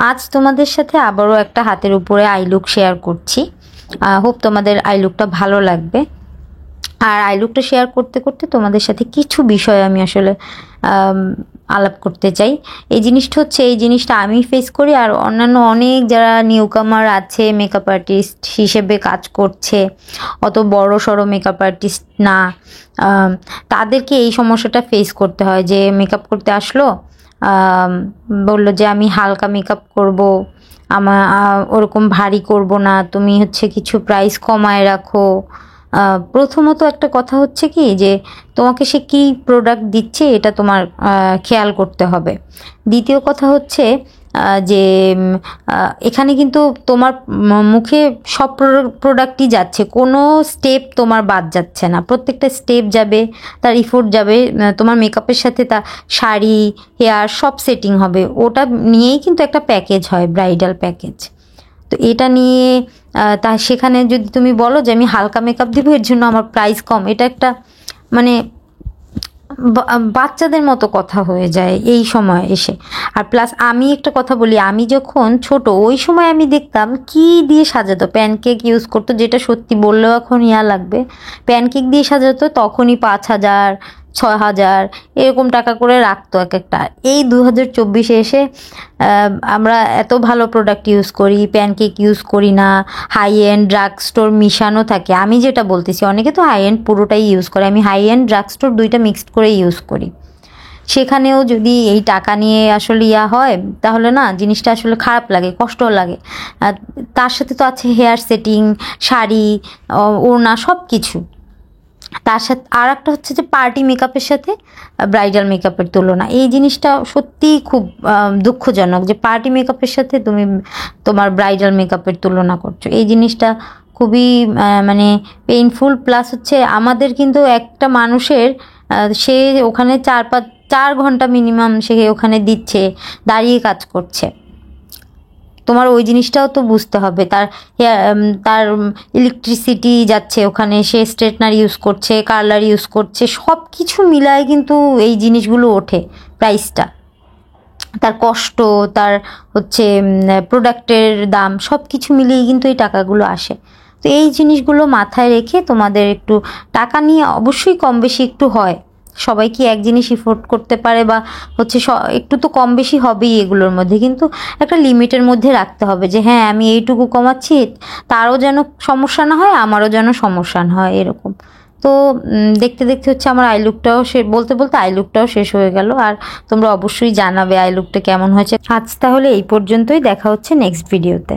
আজ তোমাদের সাথে আবারও একটা হাতের উপরে আই লুক শেয়ার করছি। হোপ তোমাদের আই লুকটা ভালো লাগবে। আর আই লুকটা শেয়ার করতে করতে তোমাদের সাথে কিছু বিষয় আমি আসলে আলাপ করতে চাই। এই জিনিসটা আমি ফেস করি, আর অন্যান্য অনেক যারা নিউকামার আছে, মেকআপ আর্টিস্ট হিসেবে কাজ করছে, অত বড় সড়ো মেকআপ আর্টিস্ট না, তাদেরকে এই সমস্যাটা ফেস করতে হয় যে মেকআপ করতে আসলো, বললো যে আমি হালকা মেকআপ করব, আমার ওরকম ভারী করব না, তুমি কিছু প্রাইস কমায় রাখো। প্রথমত একটা কথা হচ্ছে কি যে তোমাকে সে কী প্রোডাক্ট দিচ্ছে এটা তোমার খেয়াল করতে হবে। দ্বিতীয় কথা হচ্ছে যে এখানে কিন্তু তোমার মুখে সব প্রোডাক্টই যাচ্ছে, কোনো স্টেপ তোমার বাদ যাচ্ছে না, প্রত্যেকটা স্টেপ যাবে, তার ইফোর্ট যাবে, তোমার মেকআপের সাথে তা শাড়ি, হেয়ার সব সেটিং হবে, ওটা নিয়েই কিন্তু একটা প্যাকেজ হয়, ব্রাইডাল প্যাকেজ। তো এটা নিয়ে সেখানে যদি তুমি বলো যে আমি হালকা মেকআপ দিব, এর জন্য আমার প্রাইস কম, এটা একটা মানে বাচ্চাদের মতো কথা হয়ে যায় এই সময় এসে। আর প্লাস আমি একটা কথা বলি, আমি যখন ছোট ওই সময় আমি দেখতাম কি দিয়ে সাজাতো, প্যানকেক ইউজ করতো, যেটা সত্যি বললেও এখন লাগবে, প্যানকেক দিয়ে সাজাতো, তখনই 5,000 6,000 এরকম টাকা করে রাখতো এক একটা। এই 2024-এ এসে আমরা এত ভালো প্রোডাক্ট ইউজ করি, প্যানকেক ইউজ করি না, হাই এন্ড ড্রাগ স্টোর মিশানো থাকে। আমি যেটা বলতেছি, অনেকে তো হাই এন্ড পুরোটাই ইউজ করে, আমি হাই এন্ড ড্রাগ স্টোর দুইটা মিক্সড করে ইউজ করি। সেখানেও যদি এই টাকা নিয়ে আসলে হয়, তাহলে না জিনিসটা আসলে খারাপ লাগে, কষ্টও লাগে। তার সাথে তো আছে হেয়ার সেটিং, শাড়ি, ওড়না, সব কিছু। তার সাথে আর একটা হচ্ছে যে পার্টি মেকআপের সাথে ব্রাইডাল মেকআপের তুলনা, এই জিনিসটা সত্যিই খুব দুঃখজনক যে পার্টি মেকআপের সাথে তুমি তোমার ব্রাইডাল মেকআপের তুলনা করছো। এই জিনিসটা খুবই মানে পেইনফুল। প্লাস আমাদের কিন্তু একটা মানুষের সে ওখানে 4 ঘন্টা মিনিমাম সে ওখানে দিচ্ছে, দাঁড়িয়ে কাজ করছে। তোমার ওই জিনিসটাও তো বুঝতে হবে, তার ইলেকট্রিসিটি যাচ্ছে ওখানে, সে স্ট্রেটনার ইউজ করছে, কার্লার ইউজ করছে, সব কিছু মিলায় কিন্তু এই জিনিসগুলো ওঠে প্রাইসটা। তার কষ্ট, তার প্রোডাক্টের দাম, সব কিছু মিলিয়ে কিন্তু এই টাকাগুলো আসে। তো এই জিনিসগুলো মাথায় রেখে তোমাদের একটু টাকা নিয়ে অবশ্যই কম বেশি একটু হয়, সবাই কি এক জিনিস এফোর্ড করতে পারে, বা একটু তো কম বেশি হবেই এগুলোর মধ্যে, কিন্তু একটা লিমিটের মধ্যে রাখতে হবে যে হ্যাঁ আমি এইটুকু কমাচ্ছি, তারও যেন সমস্যা না হয়, আমারও যেন সমস্যা না হয়, এরকম। তো দেখতে দেখতে আমার আই লুকটাও বলতে বলতে আই লুকটাও শেষ হয়ে গেল। আর তোমরা অবশ্যই জানাবে আই লুকটা কেমন হয়েছে। আজ তাহলে এই পর্যন্তই, দেখা হচ্ছে নেক্সট ভিডিওতে।